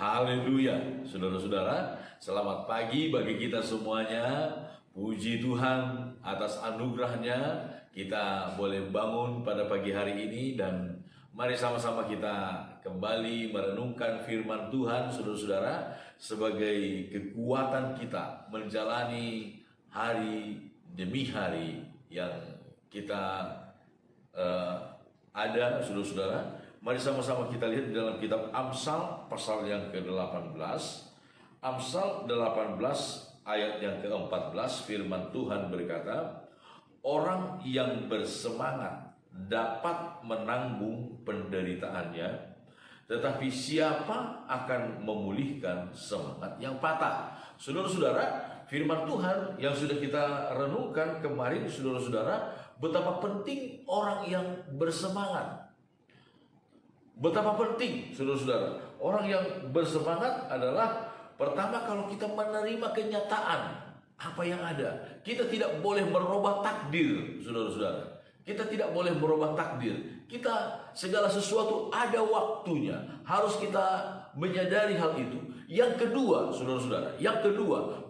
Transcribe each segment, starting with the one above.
Haleluya, saudara-saudara, selamat pagi bagi kita semuanya. Puji Tuhan atas anugerahnya kita boleh bangun pada pagi hari ini, dan mari sama-sama kita kembali merenungkan firman Tuhan, saudara-saudara, sebagai kekuatan kita menjalani hari demi hari yang kita ada, saudara-saudara. Mari sama-sama kita lihat di dalam kitab Amsal pasal yang ke-18. Amsal 18 ayat yang ke-14, firman Tuhan berkata, orang yang bersemangat dapat menanggung penderitaannya, tetapi siapa akan memulihkan semangat yang patah? Saudara-saudara, firman Tuhan yang sudah kita renungkan kemarin, saudara-saudara, betapa penting orang yang bersemangat. Betapa penting, saudara-saudara, orang yang bersemangat adalah pertama, kalau kita menerima kenyataan apa yang ada, kita tidak boleh merubah takdir, saudara-saudara. Kita tidak boleh merubah takdir. Kita segala sesuatu ada waktunya. Harus kita menyadari hal itu. Yang kedua, saudara-saudara,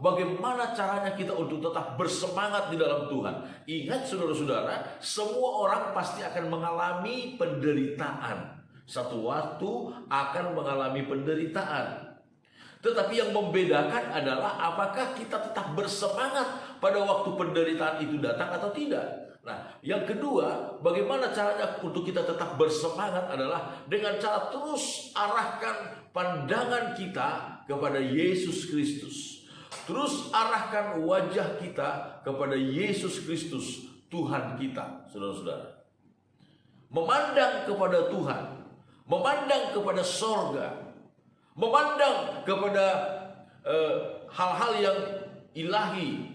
bagaimana caranya kita untuk tetap bersemangat di dalam Tuhan? Ingat, saudara-saudara, semua orang pasti akan mengalami penderitaan. Satu waktu akan mengalami penderitaan. Tetapi yang membedakan adalah apakah kita tetap bersemangat pada waktu penderitaan itu datang atau tidak. Nah, yang kedua, bagaimana caranya untuk kita tetap bersemangat adalah dengan cara terus arahkan pandangan kita kepada Yesus Kristus. Terus arahkan wajah kita kepada Yesus Kristus, Tuhan kita, saudara-saudara. Memandang kepada Tuhan, memandang kepada sorga, memandang kepada hal-hal yang ilahi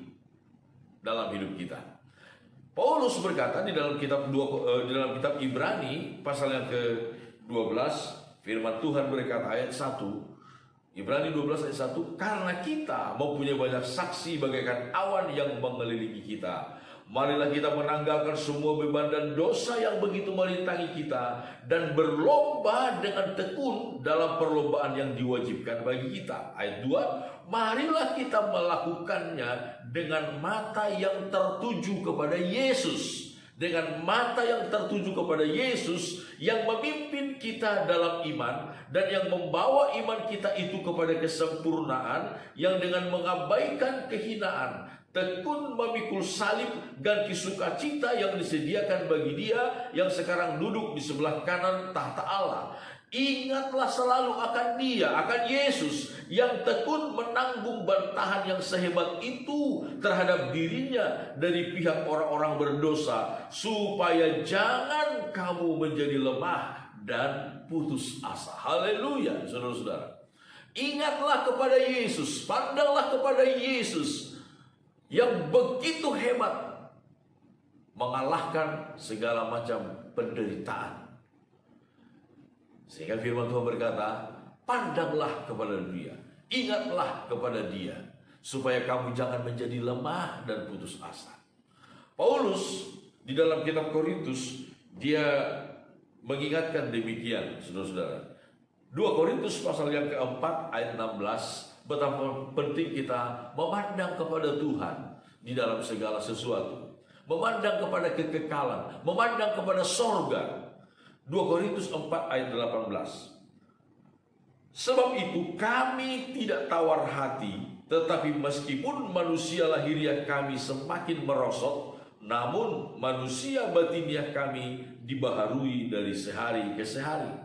dalam hidup kita. Paulus berkata di dalam kitab Ibrani pasal yang ke-12, firman Tuhan berkata ayat 1, Ibrani 12 ayat 1, karena kita mempunyai banyak saksi bagaikan awan yang mengelilingi kita, marilah kita menanggalkan semua beban dan dosa yang begitu merintangi kita, dan berlomba dengan tekun dalam perlombaan yang diwajibkan bagi kita. Ayat 2, marilah kita melakukannya dengan mata yang tertuju kepada Yesus. Dengan mata yang tertuju kepada Yesus yang memimpin kita dalam iman dan yang membawa iman kita itu kepada kesempurnaan, yang dengan mengabaikan kehinaan tekun memikul salib ganti sukacita yang disediakan bagi Dia yang sekarang duduk di sebelah kanan tahta Allah. Ingatlah selalu akan Dia, akan Yesus yang tekun menanggung bantahan yang sehebat itu terhadap dirinya dari pihak orang-orang berdosa, supaya jangan kamu menjadi lemah dan putus asa. Haleluya, saudara-saudara. Ingatlah kepada Yesus, pandanglah kepada Yesus yang begitu hebat mengalahkan segala macam penderitaan. Sehingga firman Tuhan berkata, pandanglah kepada Dia, ingatlah kepada Dia, supaya kamu jangan menjadi lemah dan putus asa. Paulus di dalam kitab Korintus, dia mengingatkan demikian, saudara-saudara. 2 Korintus pasal yang keempat ayat 16, betapa penting kita memandang kepada Tuhan di dalam segala sesuatu, memandang kepada kekekalan, memandang kepada sorga. 2 Korintus 4 ayat 18. Sebab itu kami tidak tawar hati, tetapi meskipun manusia lahiriah kami semakin merosot, namun manusia batiniah kami dibaharui dari sehari ke sehari.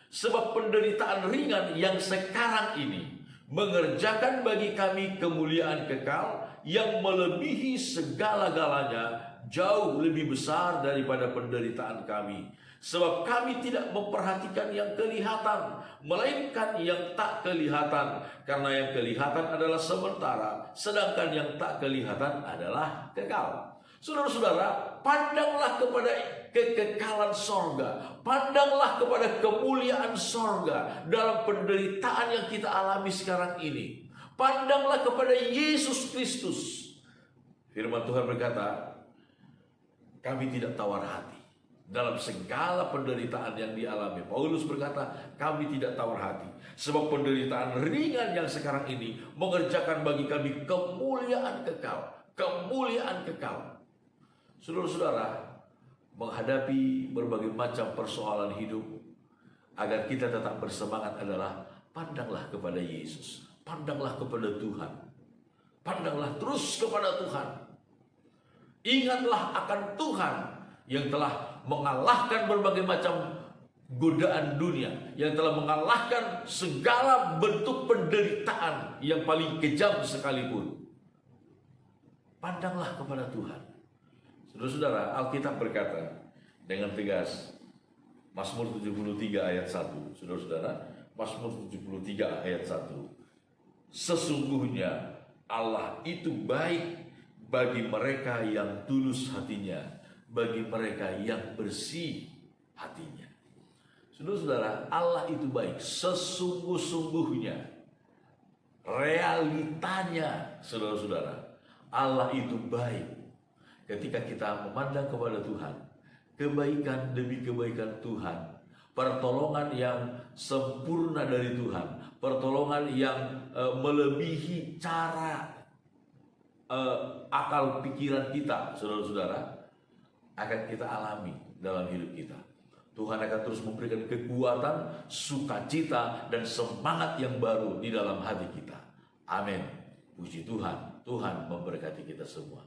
Sebab penderitaan ringan yang sekarang ini mengerjakan bagi kami kemuliaan kekal yang melebihi segala-galanya, jauh lebih besar daripada penderitaan kami. Sebab kami tidak memperhatikan yang kelihatan, melainkan yang tak kelihatan. Karena yang kelihatan adalah sementara, sedangkan yang tak kelihatan adalah kekal. Saudara-saudara, pandanglah kepada kekekalan sorga, pandanglah kepada kemuliaan sorga dalam penderitaan yang kita alami sekarang ini. Pandanglah kepada Yesus Kristus. Firman Tuhan berkata, kami tidak tawar hati. dalam segala penderitaan yang dialami. Paulus berkata, kami tidak tawar hati, sebab penderitaan ringan yang sekarang ini mengerjakan bagi kami kemuliaan kekal. Kemuliaan kekal. Saudara-saudara, menghadapi berbagai macam persoalan hidup, agar kita tetap bersemangat adalah pandanglah kepada Yesus, pandanglah kepada Tuhan, pandanglah terus kepada Tuhan. Ingatlah akan Tuhan yang telah mengalahkan berbagai macam godaan dunia, yang telah mengalahkan segala bentuk penderitaan yang paling kejam sekalipun. Pandanglah kepada Tuhan. Saudara-saudara, Alkitab berkata dengan tegas, Mazmur 73 ayat 1. Saudara-saudara, Mazmur 73 ayat 1. Sesungguhnya Allah itu baik bagi mereka yang tulus hatinya, bagi mereka yang bersih hatinya. Saudara-saudara, Allah itu baik sesungguh-sungguhnya. Realitanya, saudara-saudara, Allah itu baik. Ketika kita memandang kepada Tuhan, kebaikan demi kebaikan Tuhan, pertolongan yang sempurna dari Tuhan, pertolongan yang melebihi cara akal pikiran kita, saudara-saudara, akan kita alami dalam hidup kita. Tuhan akan terus memberikan kekuatan, sukacita, dan semangat yang baru di dalam hati kita. Amin. Puji Tuhan, Tuhan memberkati kita semua.